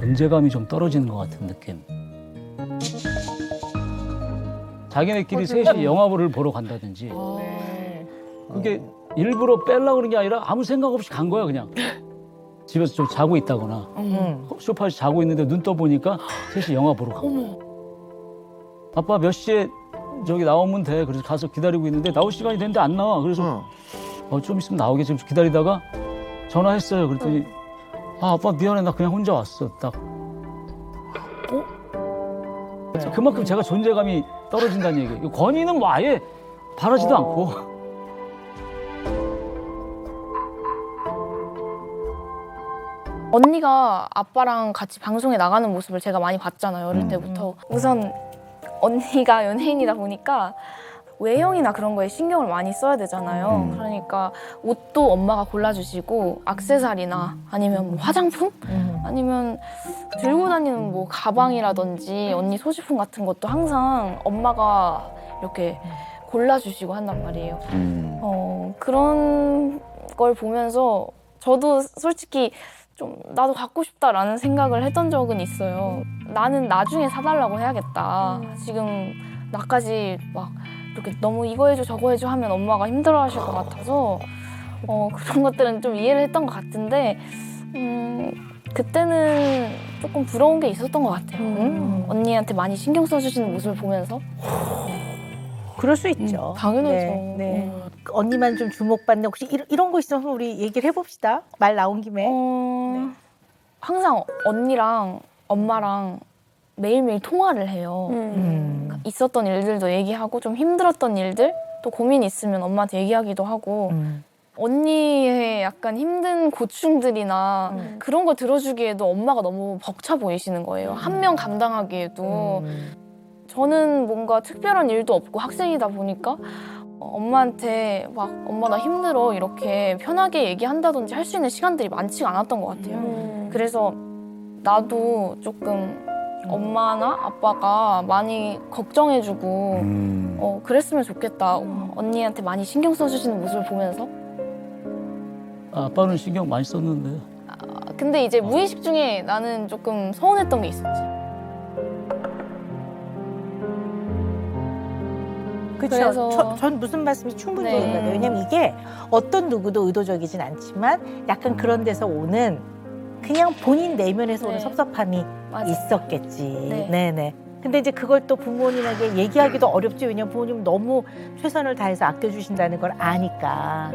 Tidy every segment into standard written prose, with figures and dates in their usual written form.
존재감이 좀 떨어지는 것 같은 느낌. 자기네끼리 셋이 영화를 보러 간다든지 그게 일부러 빼려고 그런 게 아니라 아무 생각 없이 간 거야 그냥. 집에서 좀 자고 있다거나 소파에서 자고 있는데 눈 떠보니까 셋이 영화 보러 간 거야. 아빠 몇 시에 저기 나오면 돼. 그래서 가서 기다리고 있는데 나올 시간이 됐는데 안 나와. 그래서 좀 있으면 나오겠지. 기다리다가 전화했어요. 그랬더니 아, 아빠 미안해. 나 그냥 혼자 왔어. 딱. 그만큼 제가 존재감이 떨어진다는 얘기예요. 건이는 뭐 아예 바라지도 않고. 언니가 아빠랑 같이 방송에 나가는 모습을 제가 많이 봤잖아요. 어릴 때부터. 우선 언니가 연예인이다 보니까 외형이나 그런 거에 신경을 많이 써야 되잖아요. 그러니까 옷도 엄마가 골라주시고 액세서리나 아니면 뭐 화장품? 아니면 들고 다니는 뭐 가방이라든지 언니 소지품 같은 것도 항상 엄마가 이렇게 골라주시고 한단 말이에요. 그런 걸 보면서 저도 솔직히 좀 나도 갖고 싶다라는 생각을 했던 적은 있어요. 나는 나중에 사달라고 해야겠다. 지금 나까지 막 이렇게 너무 이거 해줘 저거 해줘 하면 엄마가 힘들어하실 것 같아서 그런 것들은 좀 이해를 했던 것 같은데 그때는 조금 부러운 게 있었던 것 같아요. 언니한테 많이 신경 써주시는 모습을 보면서. 그럴 수 있죠. 당연하죠. 네. 언니만 좀 주목받는 혹시 이런 거 있으면 우리 얘기를 해봅시다. 말 나온 김에. 항상 언니랑 엄마랑 매일매일 통화를 해요. 있었던 일들도 얘기하고 좀 힘들었던 일들 또 고민 있으면 엄마한테 얘기하기도 하고 언니의 약간 힘든 고충들이나 그런 걸 들어주기에도 엄마가 너무 벅차 보이시는 거예요. 한 명 감당하기에도. 저는 뭔가 특별한 일도 없고 학생이다 보니까 엄마한테 막 엄마 나 힘들어 이렇게 편하게 얘기한다든지 할 수 있는 시간들이 많지가 않았던 것 같아요. 그래서 나도 조금 엄마나 아빠가 많이 걱정해주고 그랬으면 좋겠다. 언니한테 많이 신경 써주시는 모습을 보면서. 아빠는 신경 많이 썼는데. 근데 이제 무의식 중에 나는 조금 서운했던 게 있었지. 그렇죠. 전 무슨 말씀이 충분히 되는 거예요. 왜냐면 이게 어떤 누구도 의도적이진 않지만 약간 그런 데서 오는 그냥 본인 내면에서 오는 섭섭함이 있었겠지. 네네. 근데 이제 그걸 또 부모님에게 얘기하기도 어렵지. 왜냐면 부모님은 너무 최선을 다해서 아껴주신다는 걸 아니까.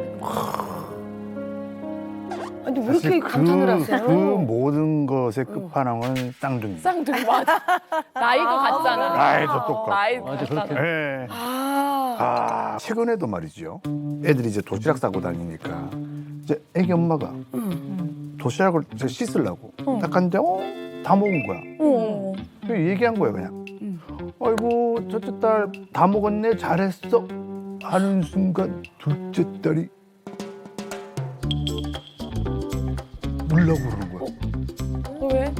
아니 왜 이렇게 감탄을 하세요? 그 모든 것의 끝판왕은 쌍둥이. 쌍둥이 맞아. 나이도 같잖아. 나이도 똑같고. 나이도 맞아, 그렇게. 예. 최근에도 말이죠. 애들이 이제 도시락 싸고 다니니까 이제 애기 엄마가 도시락을 이제 씻으려고 딱 갔는데 다 먹은 거야. 그 얘기한 거야 그냥. 아이고 첫째 딸 다 먹었네 잘했어 하는 순간 둘째 딸이 울려고 그러는 거야. 왜?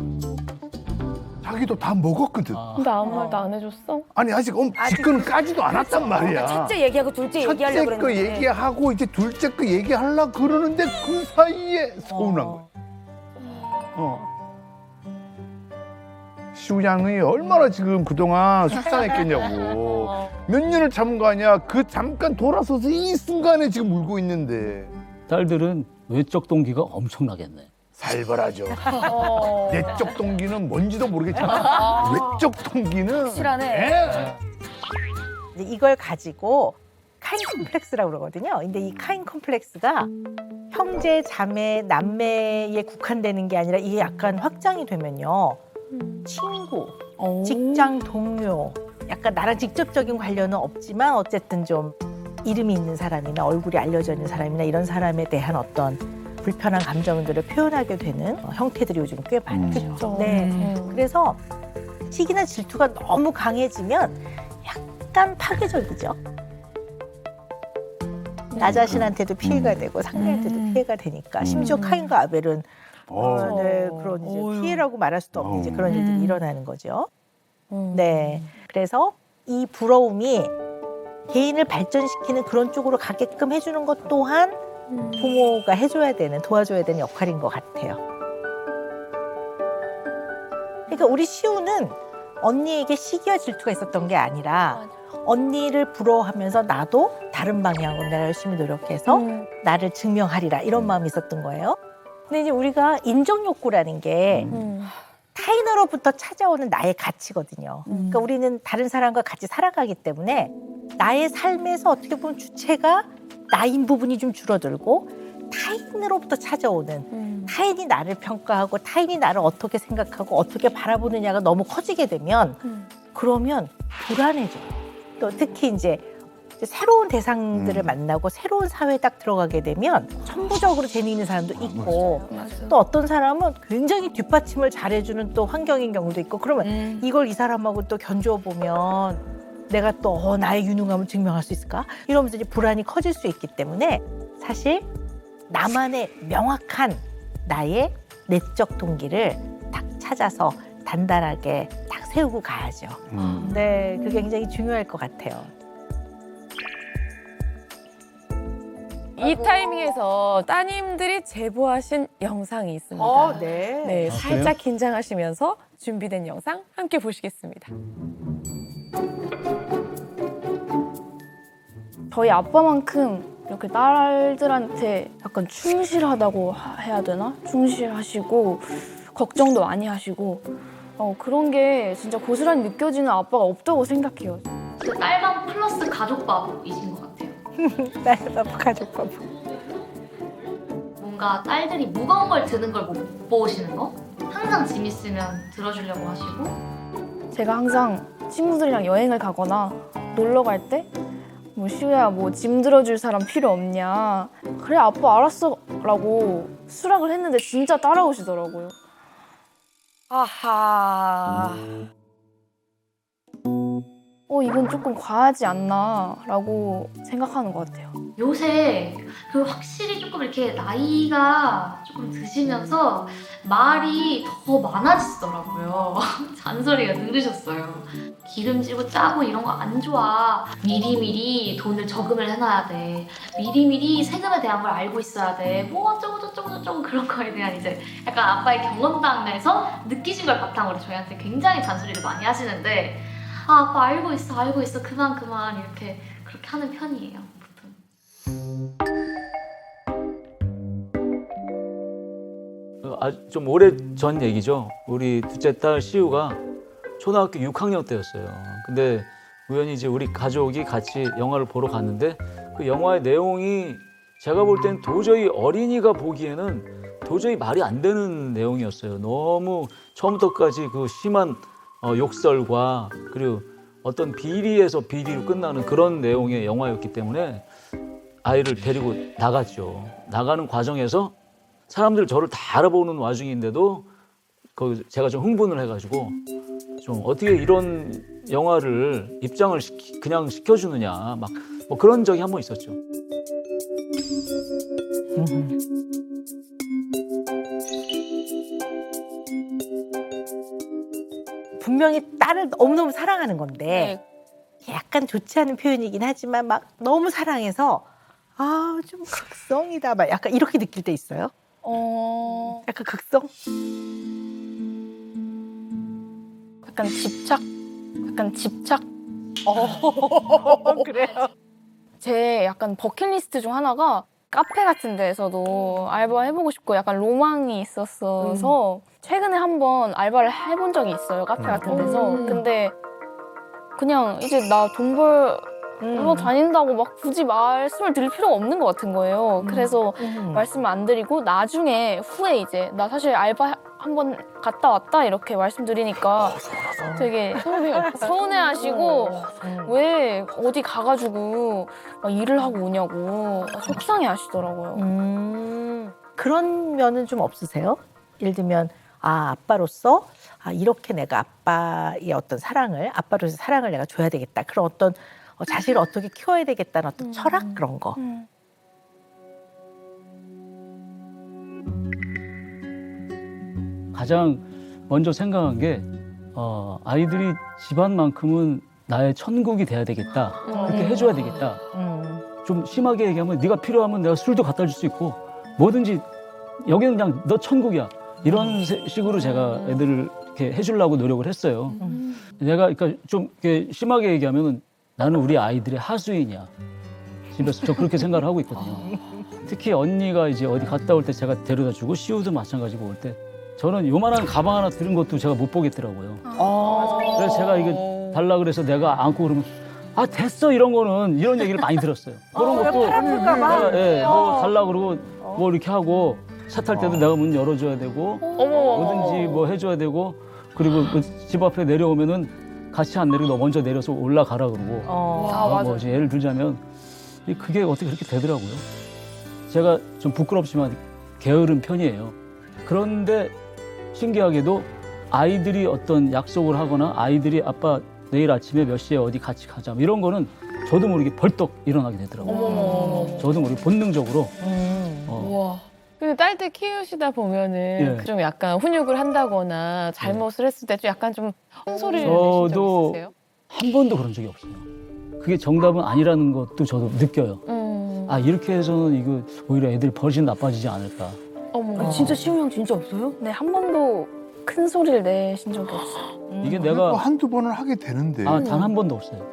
자기도 다 먹었거든. 근데 아무 말도 안 해줬어? 아니 아직 지금 까지도 않았단 말이야. 첫째 얘기하고 둘째 얘기하려고 첫째 거 그랬는데. 얘기하고 이제 둘째 거 얘기하려고 그러는데 그 사이에 서운한 거야. 시우양이 얼마나 지금 그동안 속상했겠냐고. 몇 년을 참은 거 아니야. 그 잠깐 돌아서서 이 순간에 지금 울고 있는데. 딸들은 외적 동기가 엄청나겠네. 살벌하죠. 내적 동기는 뭔지도 모르겠지만 외적 동기는 확실하네. 이걸 가지고 카인 컴플렉스라고 그러거든요. 근데 이 카인 컴플렉스가 형제, 자매, 남매에 국한되는 게 아니라 이게 약간 확장이 되면요. 친구, 직장 동료, 약간 나랑 직접적인 관련은 없지만 어쨌든 좀 이름이 있는 사람이나 얼굴이 알려져 있는 사람이나 이런 사람에 대한 어떤 불편한 감정들을 표현하게 되는 형태들이 요즘 꽤 많죠. 네. 그래서 시기나 질투가 너무 강해지면 약간 파괴적이죠. 나 자신한테도 피해가 되고 상대한테도 피해가 되니까 심지어 카인과 아벨은 그런 이제 피해라고 말할 수도 없는 이제 그런 일들이 일어나는 거죠. 네. 그래서 이 부러움이 개인을 발전시키는 그런 쪽으로 가게끔 해주는 것 또한 부모가 해줘야 되는, 도와줘야 되는 역할인 것 같아요. 그러니까 우리 시우는 언니에게 시기와 질투가 있었던 게 아니라 언니를 부러워하면서 나도 다른 방향으로 내가 열심히 노력해서 나를 증명하리라 이런 마음이 있었던 거예요. 근데 이제 우리가 인정 욕구라는 게 타인으로부터 찾아오는 나의 가치거든요. 그러니까 우리는 다른 사람과 같이 살아가기 때문에 나의 삶에서 어떻게 보면 주체가 나인 부분이 좀 줄어들고 타인으로부터 찾아오는 타인이 나를 평가하고 타인이 나를 어떻게 생각하고 어떻게 바라보느냐가 너무 커지게 되면 그러면 불안해져요. 또 특히 이제 새로운 대상들을 만나고 새로운 사회에 딱 들어가게 되면 천부적으로 재미있는 사람도 있고 또 어떤 사람은 굉장히 뒷받침을 잘해주는 또 환경인 경우도 있고 그러면 이걸 이 사람하고 또 견주어 보면 내가 또 나의 유능함을 증명할 수 있을까? 이러면서 이제 불안이 커질 수 있기 때문에 사실 나만의 명확한 나의 내적 동기를 딱 찾아서 단단하게 딱 세우고 가야죠. 네, 그게 굉장히 중요할 것 같아요. 이 타이밍에서 따님들이 제보하신 영상이 있습니다. 네. 네, 아, 살짝 긴장하시면서 준비된 영상 함께 보시겠습니다. 저희 아빠만큼 이렇게 딸들한테 약간 충실하다고 해야 되나? 충실하시고 걱정도 많이 하시고 그런 게 진짜 고스란히 느껴지는 아빠가 없다고 생각해요. 그 딸방 플러스 가족밥이신 것 같아요. 딸밥 가족밥. 뭔가 딸들이 무거운 걸 드는 걸 못 보시는 거? 항상 짐 있으면 들어주려고 하시고. 제가 항상 친구들이랑 여행을 가거나 놀러 갈 때 뭐 시우야 뭐 짐 들어줄 사람 필요 없냐 그래 아빠 알았어 라고 수락을 했는데 진짜 따라오시더라고요. 아하. 이건 조금 과하지 않나 라고 생각하는 것 같아요. 요새 그 확실히 조금 이렇게 나이가 조금 드시면서 말이 더 많아지시더라고요. 잔소리가 늘으셨어요. 기름지고 짜고 이런 거 안 좋아. 미리미리 돈을 저금을 해놔야 돼. 미리미리 세금에 대한 걸 알고 있어야 돼. 뭐 어쩌고 저쩌고 저쩌고 그런 거에 대한 이제 약간 아빠의 경험담에서 느끼신 걸 바탕으로 저희한테 굉장히 잔소리를 많이 하시는데 아빠 알고 있어 그만 이렇게 그렇게 하는 편이에요 보통. 좀 오래 전 얘기죠. 우리 둘째 딸 시우가 초등학교 6학년 때였어요. 근데 우연히 이제 우리 가족이 같이 영화를 보러 갔는데 그 영화의 내용이 제가 볼 땐 도저히 어린이가 보기에는 도저히 말이 안 되는 내용이었어요. 너무 처음부터까지 그 심한 욕설과 그리고 어떤 비리에서 비리로 끝나는 그런 내용의 영화였기 때문에 아이를 데리고 나갔죠. 나가는 과정에서 사람들 저를 다 알아보는 와중인데도 제가 좀 흥분을 해가지고 좀 어떻게 이런 영화를 입장을 그냥 시켜주느냐 막 뭐 그런 적이 한 번 있었죠. 분명히 딸을 너무너무 사랑하는 건데 약간 좋지 않은 표현이긴 하지만 막 너무 사랑해서 좀 극성이다 막 약간 이렇게 느낄 때 있어요? 약간 극성? 약간 집착? 그래요? 제 약간 버킷리스트 중 하나가 카페 같은 데에서도 알바 해보고 싶고 약간 로망이 있었어서 최근에 한번 알바를 해본 적이 있어요. 카페 같은 데서. 근데 그냥 이제 나 돈 벌러 다닌다고 막 굳이 말씀을 드릴 필요가 없는 것 같은 거예요. 그래서 말씀을 안 드리고 나중에 후에 이제 나 사실 알바 한번 갔다 왔다 이렇게 말씀드리니까 되게 서운해하시고 왜 어디 가가지고 막 일을 하고 오냐고 속상해하시더라고요. 그런 면은 좀 없으세요? 예를 들면 아빠로서 이렇게 내가 아빠의 어떤 사랑을 아빠로서 사랑을 내가 줘야 되겠다. 그런 어떤 자신을 어떻게 키워야 되겠다는 어떤 철학 그런 거. 가장 먼저 생각한 게 아이들이 집안만큼은 나의 천국이 돼야 되겠다. 그렇게 해줘야 되겠다. 좀 심하게 얘기하면 네가 필요하면 내가 술도 갖다 줄 수 있고 뭐든지 여기는 그냥 너 천국이야. 이런 식으로 제가 애들을 이렇게 해주려고 노력을 했어요. 내가 그러니까 좀 이렇게 심하게 얘기하면은 나는 우리 아이들의 하수인이야. 집에서 저 그렇게 생각을 하고 있거든요. 특히 언니가 이제 어디 갔다 올 때 제가 데려다 주고 시우도 마찬가지고 올 때 저는 요만한 가방 하나 들은 것도 제가 못 보겠더라고요. 그래서 제가 이거 달라 그래서 내가 안고 그러면 아 됐어 이런 거는 이런 얘기를 많이 들었어요. 그런 것도 내가 뭐 달라 그러고 뭐 이렇게 하고 차 탈 때도 내가 문 열어줘야 되고 뭐든지 뭐 해줘야 되고 그리고 집 앞에 내려오면은 같이 안 내리고 너 먼저 내려서 올라가라 그러고 뭐 이제 예를 들자면 그게 어떻게 그렇게 되더라고요. 제가 좀 부끄럽지만 게으른 편이에요. 그런데 신기하게도 아이들이 어떤 약속을 하거나 아이들이 아빠 내일 아침에 몇 시에 어디 같이 가자 뭐 이런 거는 저도 모르게 벌떡 일어나게 되더라고요. 저도 모르게 본능적으로. 근데 딸들 키우시다 보면은 예. 좀 약간 훈육을 한다거나 잘못을 했을 때 좀 약간 좀 큰 소리를 내신 적 저도 있으세요? 한 번도 그런 적이 없어요. 그게 정답은 아니라는 것도 저도 느껴요. 아 이렇게 해서는 이거 오히려 애들이 버릇이 나빠지지 않을까. 아니, 진짜 시우 형 진짜 없어요? 네, 한 번도 큰 소리를 내신 적이 없어요. 이게 그래도 내가 한두 번은 하게 되는데. 단 한 번도 없어요.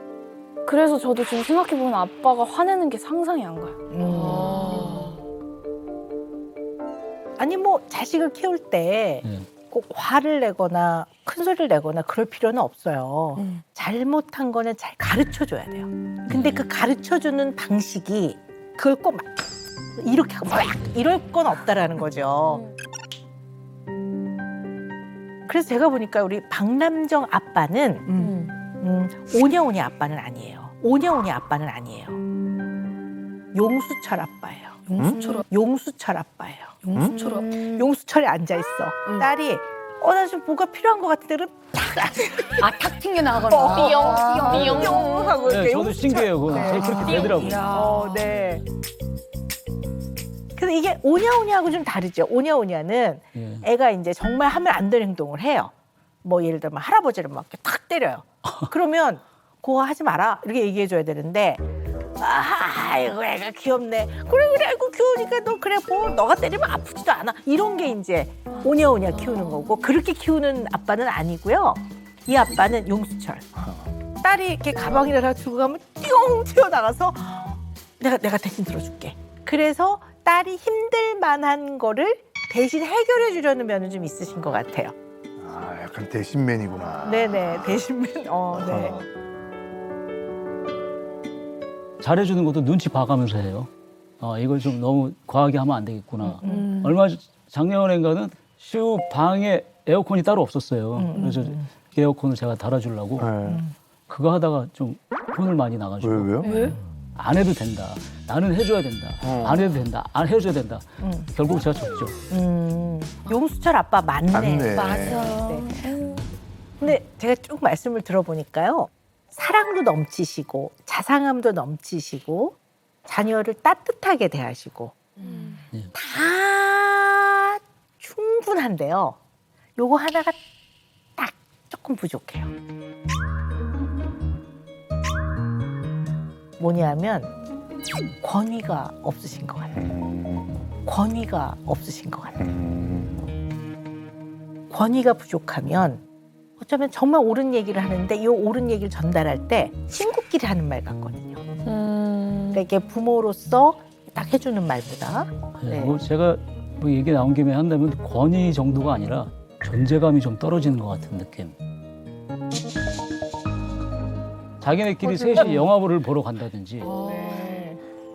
그래서 저도 지금 생각해보면 아빠가 화내는 게 상상이 안 가요. 아니 뭐 자식을 키울 때 네. 꼭 화를 내거나 큰 소리를 내거나 그럴 필요는 없어요. 잘못한 거는 잘 가르쳐 줘야 돼요. 근데 그 가르쳐 주는 방식이 그걸 꼭 막 이렇게 하고 막 이럴 건 없다라는 거죠. 그래서 제가 보니까 우리 박남정 아빠는 오냐오냐 아빠는 아니에요. 오냐오냐 아빠는 아니에요. 용수철 아빠예요. 용수철 아빠예요. 용수철에 앉아 있어. 딸이 나 좀 뭐가 필요한 것 같은데 그럼 탁 튕겨 나가거나. 뿅 하고 네, 이렇게 저도 신기해요. 그건 그렇게 되더라고요. 네. 그래서 이게 오냐오냐하고 좀 다르죠. 오냐오냐는 예. 애가 이제 정말 하면 안 되는 행동을 해요. 뭐 예를 들면 할아버지를 막 이렇게 탁 때려요. 그러면 그거 하지 마라 이렇게 얘기해 줘야 되는데 아이고 애가 귀엽네. 그래 아이고 귀여우니까 너 그래 뭐 너가 때리면 아프지도 않아. 이런 게 이제 오냐오냐 키우는 거고 그렇게 키우는 아빠는 아니고요. 이 아빠는 용수철. 딸이 이렇게 가방이라 하나 들고 가면 띵 튀어나가서 내가 대신 들어줄게. 그래서 딸이 힘들 만한 거를 대신 해결해 주려는 면은 좀 있으신 것 같아요. 아, 약간 대신맨이구나. 네네 대신맨. 네. 잘해주는 것도 눈치 봐가면서 해요. 이걸 좀 너무 과하게 하면 안 되겠구나. 얼마 작년엔가는 시우 방에 에어컨이 따로 없었어요. 그래서 그 에어컨을 제가 달아주려고 네. 그거 하다가 좀 혼을 많이 나가지고 왜요? 안 해도 된다. 나는 해줘야 된다. 안 해도 된다. 안 해줘야 된다. 결국 제가 졌죠. 용수철 아빠 맞네. 맞네. 맞아. 네. 근데 제가 쭉 말씀을 들어보니까요. 사랑도 넘치시고 자상함도 넘치시고 자녀를 따뜻하게 대하시고 다 충분한데요. 요거 하나가 딱 조금 부족해요. 뭐냐면 권위가 없으신 것 같아요. 권위가 없으신 것 같아요. 권위가 부족하면 어쩌면 정말 옳은 얘기를 하는데 이 옳은 얘기를 전달할 때 친구끼리 하는 말 같거든요. 그러니까 이게 부모로서 딱 해주는 말보다 네. 네. 뭐 제가 뭐 얘기 나온 김에 한다면 권위 정도가 아니라 존재감이 좀 떨어지는 것 같은 느낌. 자기네끼리 셋이 영화를 보러 간다든지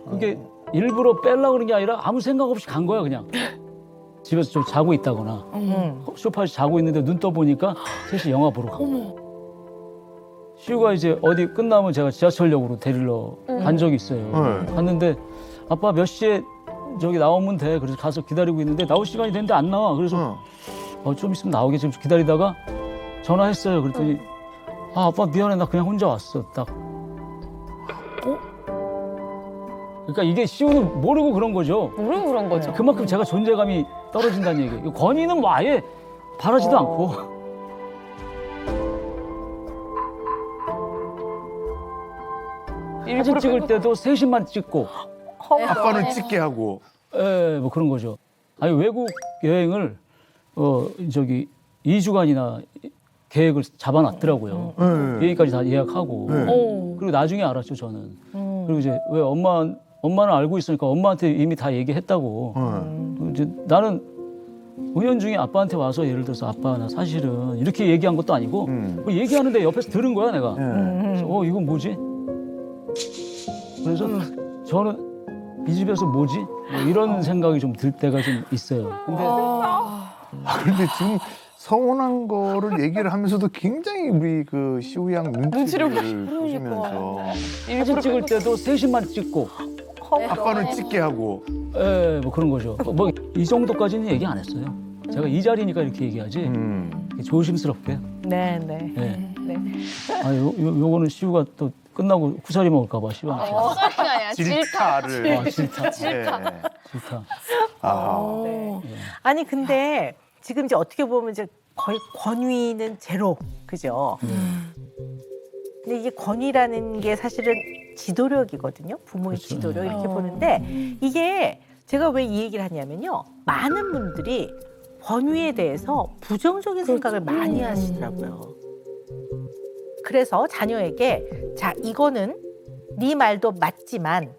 그게 일부러 빼려고 그런 게 아니라 아무 생각 없이 간 거야 그냥. 집에서 좀 자고 있다거나 소파에서 자고 있는데 눈 떠보니까 셋이 영화 보러 가고 시우가 이제 어디 끝나면 제가 지하철역으로 데리러 간 적이 있어요. 갔는데 아빠 몇 시에 저기 나오면 돼. 그래서 가서 기다리고 있는데 나올 시간이 됐는데 안 나와. 그래서 좀 있으면 나오겠지. 기다리다가 전화했어요. 그랬더니 아빠 미안해 나 그냥 혼자 왔어. 딱. 그러니까 이게 시우는 모르고 그런 거죠. 모르고 그런 거죠. 그만큼 제가 존재감이 떨어진다는 얘기예요. 권위는 뭐 아예 바라지도 않고. 사진 찍을 때도 셋이만 찍고, 아빠는 찍게 하고. 뭐 그런 거죠. 아니 외국 여행을 저기 2주간이나 계획을 잡아놨더라고요. 네. 여기까지 다 예약하고. 네. 그리고 나중에 알았죠, 저는. 그리고 이제 왜 엄마는 알고 있으니까 엄마한테 이미 다 얘기했다고. 그리고 이제 나는 은연중에 아빠한테 와서 예를 들어서 아빠 나 사실은 이렇게 얘기한 것도 아니고 그 얘기하는데 옆에서 들은 거야 내가. 그래서 이건 뭐지? 그래서 저는 이 집에서 뭐지? 뭐 이런 생각이 좀 들 때가 좀 있어요. 근데 근데 지금 서운한 거를 얘기를 하면서도 굉장히 우리 그 시우 양 눈치를 보시면서 사진 찍을 때도 셋이만 찍고, 아빠는 찍게 하고. 예, 뭐 그런 거죠. 뭐 이 정도까지는 얘기 안 했어요. 제가 이 자리니까 이렇게 얘기하지. 조심스럽게. 네. 예. 아, 요거는 시우가 또 끝나고 구사리 먹을까봐 시우한테. 소리가 아니라 질타를. 아, 질타. 질타. 질타. 아. 네. 아니 근데 지금 이제 어떻게 보면 이제 거의 권위는 제로, 그죠? 근데 이게 권위라는 게 사실은 지도력이거든요. 부모의 그렇죠. 지도력 이렇게 보는데 이게 제가 왜 이 얘기를 하냐면요. 많은 분들이 권위에 대해서 부정적인 생각을 많이 하시더라고요. 그래서 자녀에게 자 이거는 네 말도 맞지만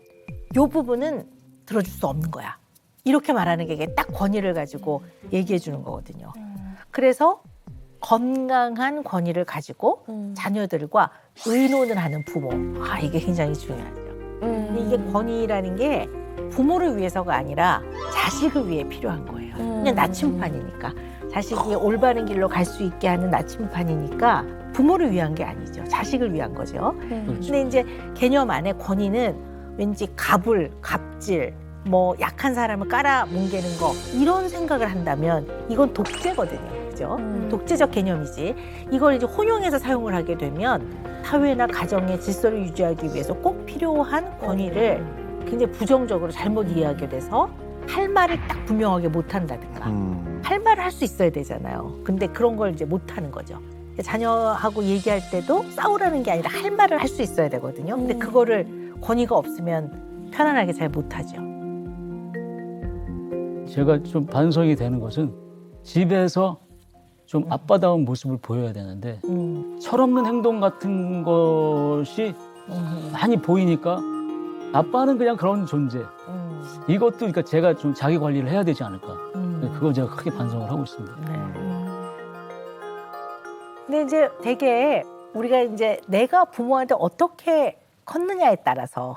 요 부분은 들어줄 수 없는 거야. 이렇게 말하는 게 이게 딱 권위를 가지고 얘기해 주는 거거든요. 그래서 건강한 권위를 가지고 자녀들과 의논을 하는 부모. 아, 이게 굉장히 중요하죠. 근데 이게 권위라는 게 부모를 위해서가 아니라 자식을 위해 필요한 거예요. 그냥 나침판이니까. 자식이 올바른 길로 갈 수 있게 하는 나침판이니까 부모를 위한 게 아니죠. 자식을 위한 거죠. 근데 이제 개념 안에 권위는 왠지 갑질, 뭐 약한 사람을 깔아뭉개는 거 이런 생각을 한다면 이건 독재거든요. 그죠? 독재적 개념이지. 이걸 이제 혼용해서 사용을 하게 되면 사회나 가정의 질서를 유지하기 위해서 꼭 필요한 권위를 굉장히 부정적으로 잘못 이해하게 돼서 할 말을 딱 분명하게 못 한다든가 할 말을 할 수 있어야 되잖아요. 근데 그런 걸 이제 못 하는 거죠. 자녀하고 얘기할 때도 싸우라는 게 아니라 할 말을 할 수 있어야 되거든요. 근데 그거를 권위가 없으면 편안하게 잘 못 하죠. 제가 좀 반성이 되는 것은 집에서 좀 아빠다운 모습을 보여야 되는데 철없는 행동 같은 것이 많이 보이니까 아빠는 그냥 그런 존재. 이것도 그러니까 제가 좀 자기 관리를 해야 되지 않을까. 그거 제가 크게 반성을 하고 있습니다. 근데 이제 되게 우리가 이제 내가 부모한테 어떻게 컸느냐에 따라서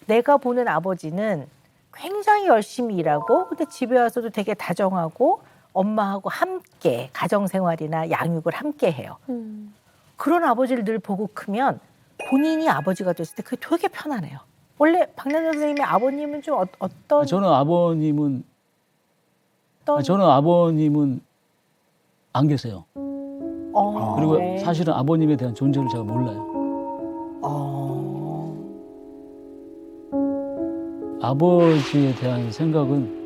내가 보는 아버지는 굉장히 열심히 일하고 근데 집에 와서도 되게 다정하고 엄마하고 함께 가정생활이나 양육을 함께 해요. 그런 아버지를 늘 보고 크면 본인이 아버지가 됐을 때 그게 되게 편안해요. 원래 박남정 선생님의 아버님은 좀 어떤 저는 아버님은 안 계세요. 그리고 네. 사실은 아버님에 대한 존재를 제가 몰라요. 아버지에 대한 생각은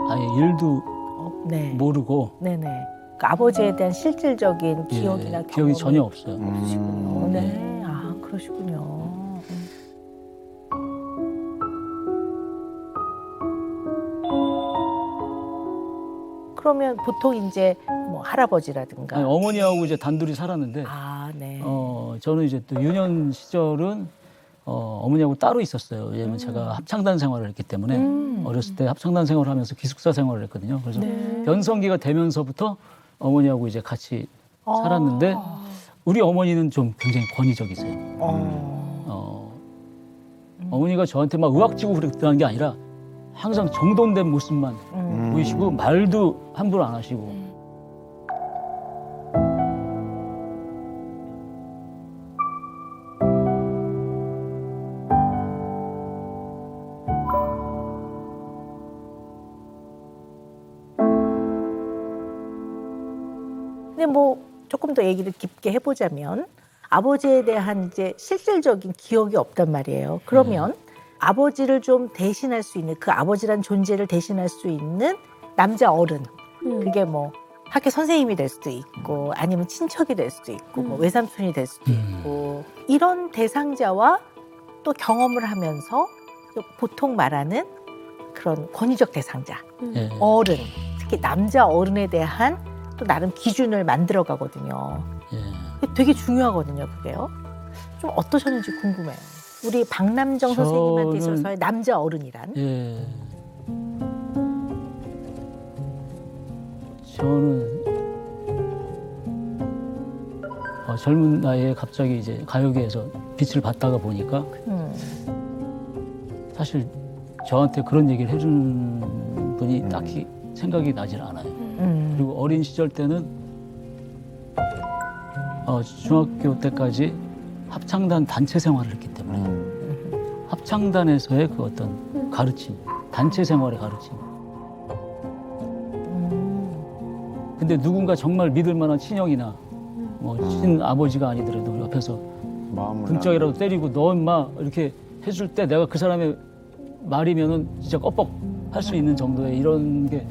아예 일도 네. 모르고 네네. 그 아버지에 대한 실질적인 기억이나 기억이 경험이 전혀 없어요. 그러시군요. 네. 아, 그러시군요. 그러면 보통 이제 뭐 할아버지라든가 아니, 어머니하고 이제 단둘이 살았는데 아, 네. 저는 이제 또 유년 시절은 어머니하고 따로 있었어요. 왜냐면 제가 합창단 생활을 했기 때문에 어렸을 때 합창단 생활을 하면서 기숙사 생활을 했거든요. 그래서 변성기가 되면서부터 어머니하고 이제 같이 살았는데 우리 어머니는 좀 굉장히 권위적이세요. 어머니가 저한테 막 의학지고 그랬다는 게 아니라 항상 정돈된 모습만 보이시고 말도 함부로 안 하시고 근데 뭐 조금 더 얘기를 깊게 해보자면 아버지에 대한 이제 실질적인 기억이 없단 말이에요. 그러면 아버지를 좀 대신할 수 있는 그 아버지란 존재를 대신할 수 있는 남자 어른 그게 뭐 학교 선생님이 될 수도 있고 아니면 친척이 될 수도 있고 뭐 외삼촌이 될 수도 있고 이런 대상자와 또 경험을 하면서 보통 말하는 그런 권위적 대상자, 예. 어른, 특히 남자 어른에 대한 또 나름 기준을 만들어 가거든요. 예. 되게 중요하거든요, 그게요. 좀 어떠셨는지 궁금해요. 우리 박남정 선생님한테 저는- 있어서의 남자 어른이란? 예. 저는 젊은 나이에 갑자기 이제 가요계에서 빛을 받다가 보니까 사실 저한테 그런 얘기를 해준 분이 딱히 생각이 나질 않아요. 그리고 어린 시절 때는 중학교 때까지 합창단 단체 생활을 했기 때문에 합창단에서의 그 어떤 가르침, 단체 생활의 가르침. 근데 누군가 정말 믿을 만한 친형이나 뭐 친아버지가 아니더라도 옆에서 마음을 등짝이라도 때리고 너 임마 이렇게 해줄 때 내가 그 사람의 말이면은 진짜 껍벅 할 수 있는 정도의 이런 게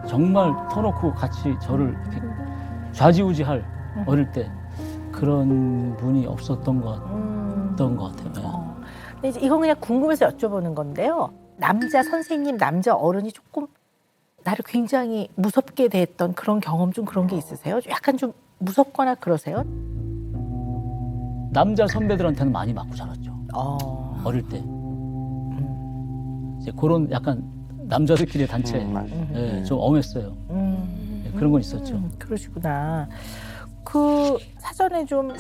정말 터놓고 같이 저를 이렇게 좌지우지할 어릴 때 그런 분이 없었던 것 같아요. 근데 이제 이건 그냥 궁금해서 여쭤보는 건데요. 남자 선생님, 남자 어른이 조금 나를 굉장히 무섭게 대했던 그런 경험 좀 그런 게 있으세요? 약간 좀 무섭거나 그러세요? 남자 선배들한테는 많이 맞고 자랐죠. 어릴 때. 이제 그런 약간 남자들끼리의 단체 예, 좀 엄했어요. 예, 그런 건 있었죠. 그러시구나. 그 사전에 좀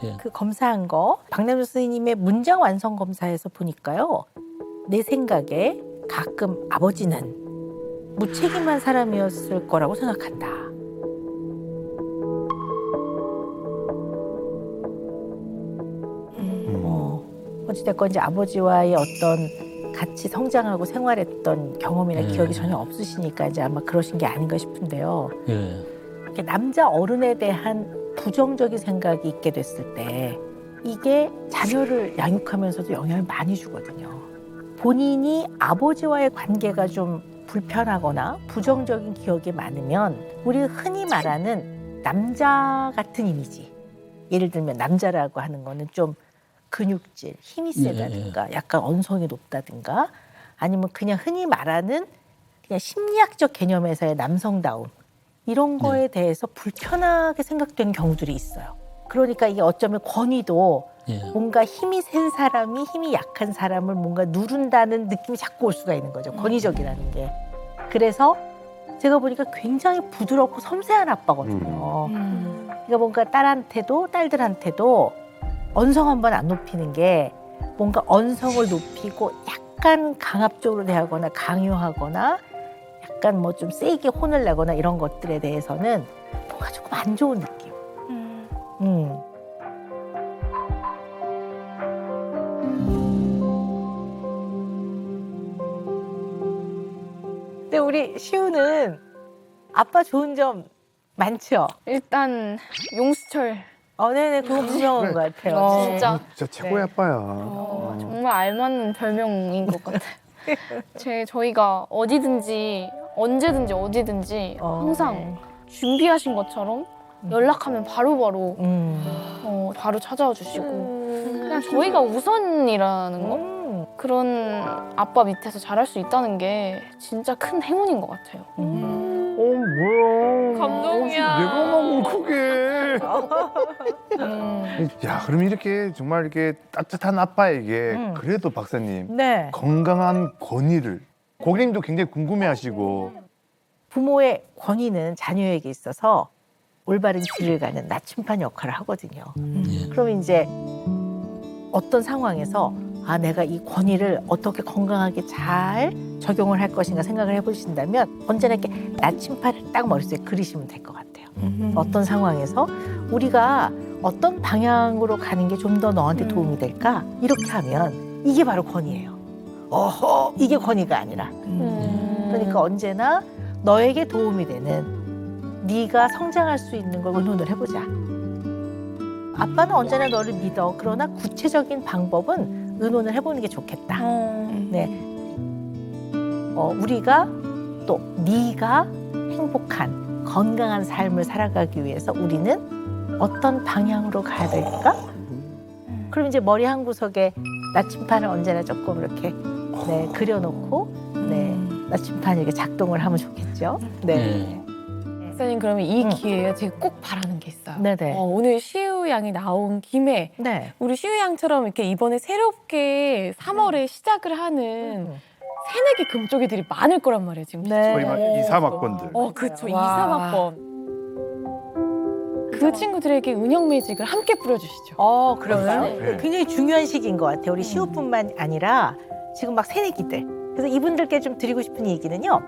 예. 그 검사한 거 박남정 선생님의 문장 완성 검사에서 보니까요. 내 생각에 가끔 아버지는 무책임한 사람이었을 거라고 생각한다. 어찌됐건 이제 아버지와의 어떤 같이 성장하고 생활했던 경험이나 기억이 전혀 없으시니까 이제 아마 그러신 게 아닌가 싶은데요. 예. 이렇게 남자 어른에 대한 부정적인 생각이 있게 됐을 때 이게 자녀를 양육하면서도 영향을 많이 주거든요. 본인이 아버지와의 관계가 좀 불편하거나 부정적인 기억이 많으면 우리 흔히 말하는 남자 같은 이미지, 예를 들면 남자라고 하는 거는 좀 근육질, 힘이 세다든가 약간 언성이 높다든가 아니면 그냥 흔히 말하는 그냥 심리학적 개념에서의 남성다움 이런 거에 대해서 불편하게 생각되는 경우들이 있어요. 그러니까 이게 어쩌면 권위도 뭔가 힘이 센 사람이 힘이 약한 사람을 뭔가 누른다는 느낌이 자꾸 올 수가 있는 거죠. 권위적이라는 게. 그래서 제가 보니까 굉장히 부드럽고 섬세한 아빠거든요. 그러니까 뭔가 딸들한테도 언성 한번 안 높이는 게 뭔가 언성을 높이고 약간 강압적으로 대하거나 강요하거나 약간 뭐 좀 세게 혼을 내거나 이런 것들에 대해서는 뭔가 조금 안 좋은 느낌. 근데 우리 시우는 아빠 좋은 점 많죠? 일단 용수철 네네, 그건 분명한 것 같아요. 진짜 진짜 최고의 아빠야. 정말 알맞는 별명인 것 같아요. 저희가 어디든지 언제든지 어디든지 항상 준비하신 것처럼 연락하면 바로바로 바로 찾아와 주시고 그냥 저희가 우선이라는 거 그런 아빠 밑에서 잘할 수 있다는 게 진짜 큰 행운인 것 같아요. 뭐야. 감동이야. 내가 너무 크게. 야, 그럼 이렇게 정말 이렇게 따뜻한 아빠에게 그래도 박사님 네. 건강한 권위를 고객님도 굉장히 궁금해하시고 부모의 권위는 자녀에게 있어서 올바른 길을 가는 나침반 역할을 하거든요. 그럼 이제 어떤 상황에서 내가 이 권위를 어떻게 건강하게 잘 적용을 할 것인가 생각을 해보신다면 언제나 이렇게 나침반을 딱 머릿속에 그리시면 될 것 같아요. 어떤 상황에서 우리가 어떤 방향으로 가는 게 좀 더 너한테 도움이 될까? 이렇게 하면 이게 바로 권위예요. 이게 권위가 아니라. 그러니까 언제나 너에게 도움이 되는 네가 성장할 수 있는 걸 의논을 해보자. 아빠는 언제나 너를 믿어. 그러나 구체적인 방법은 의논을 해보는 게 좋겠다. 네. 우리가 또 네가 행복한 건강한 삶을 살아가기 위해서 우리는 어떤 방향으로 가야 될까? 그럼 이제 머리 한 구석에 나침판을 언제나 조금 이렇게 네, 그려놓고 네, 나침판이 이렇게 작동을 하면 좋겠죠. 네. 네. 목사님 그러면 이 기회에 제가 꼭 바라는 게 있어요. 네네. 오늘 시우 양이 나온 김에 네. 우리 시우 양처럼 이렇게 이번에 새롭게 3월에 시작을 하는 새내기 금쪽이들이 많을 거란 말이에요 지금. 네. 거의 막 2, 3학번들. 그쵸. 2, 와. 3학번. 그 친구들에게 은영 매직을 함께 뿌려주시죠. 그런가요? 네. 굉장히 중요한 시기인 것 같아요. 우리 시우뿐만 아니라 지금 막 새내기들. 그래서 이분들께 좀 드리고 싶은 얘기는요.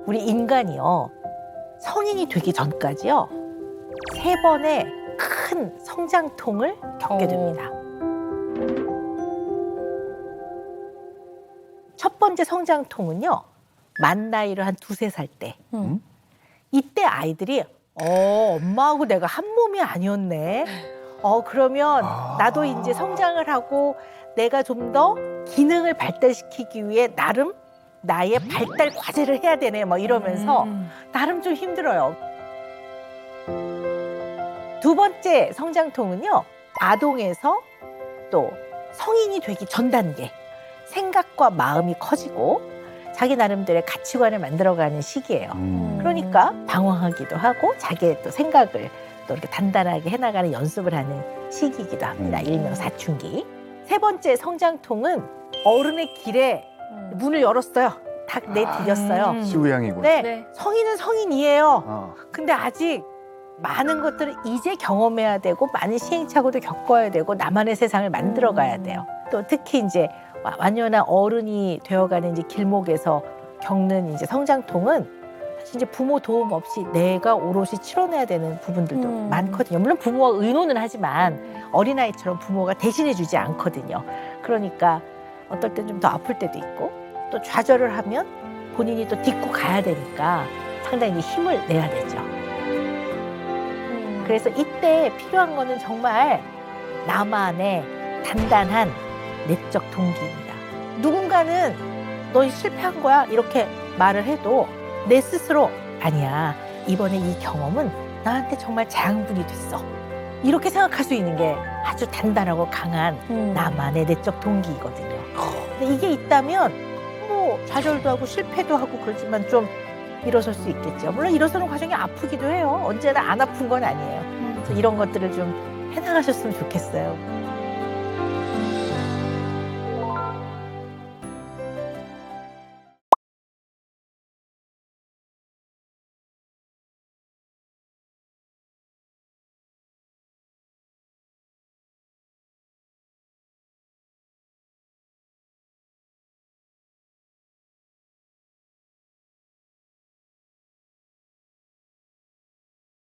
우리 인간이요. 성인이 되기 전까지요. 3번의 큰 성장통을 겪게 됩니다. 첫 번째 성장통은요. 만 나이로 한 2, 3살 때. 이때 아이들이 엄마하고 내가 한 몸이 아니었네. 그러면 나도 이제 성장을 하고 내가 좀 더 기능을 발달시키기 위해 나름 나의 발달 과제를 해야 되네 뭐 이러면서 나름 좀 힘들어요. 두 번째 성장통은요. 아동에서 또 성인이 되기 전 단계. 생각과 마음이 커지고 자기 나름대로의 가치관을 만들어가는 시기예요. 그러니까 방황하기도 하고 자기의 또 생각을 또 이렇게 단단하게 해나가는 연습을 하는 시기이기도 합니다. 일명 사춘기. 세 번째 성장통은 어른의 길에 문을 열었어요. 딱 내디뎠어요. 시우양이군. 네, 성인은 성인이에요. 어. 근데 아직 많은 것들을 이제 경험해야 되고 많은 시행착오도 겪어야 되고 나만의 세상을 만들어 가야 돼요. 또 특히 이제 완연한 어른이 되어가는 이제 길목에서 겪는 이제 성장통은 사실 이제 부모 도움 없이 내가 오롯이 치러내야 되는 부분들도 많거든요. 물론 부모와 의논은 하지만 어린아이처럼 부모가 대신해 주지 않거든요. 그러니까 어떨 땐 좀 더 아플 때도 있고 또 좌절을 하면 본인이 또 딛고 가야 되니까 상당히 힘을 내야 되죠. 그래서 이때 필요한 거는 정말 나만의 단단한 내적 동기입니다. 누군가는 너 실패한 거야 이렇게 말을 해도 내 스스로 아니야. 이번에 이 경험은 나한테 정말 재앙분이 됐어. 이렇게 생각할 수 있는 게 아주 단단하고 강한 나만의 내적 동기이거든요. 근데 이게 있다면 뭐 좌절도 하고 실패도 하고 그러지만 좀 일어설 수 있겠죠. 물론 일어서는 과정이 아프기도 해요. 언제나 안 아픈 건 아니에요. 그래서 이런 것들을 좀 해나가셨으면 좋겠어요.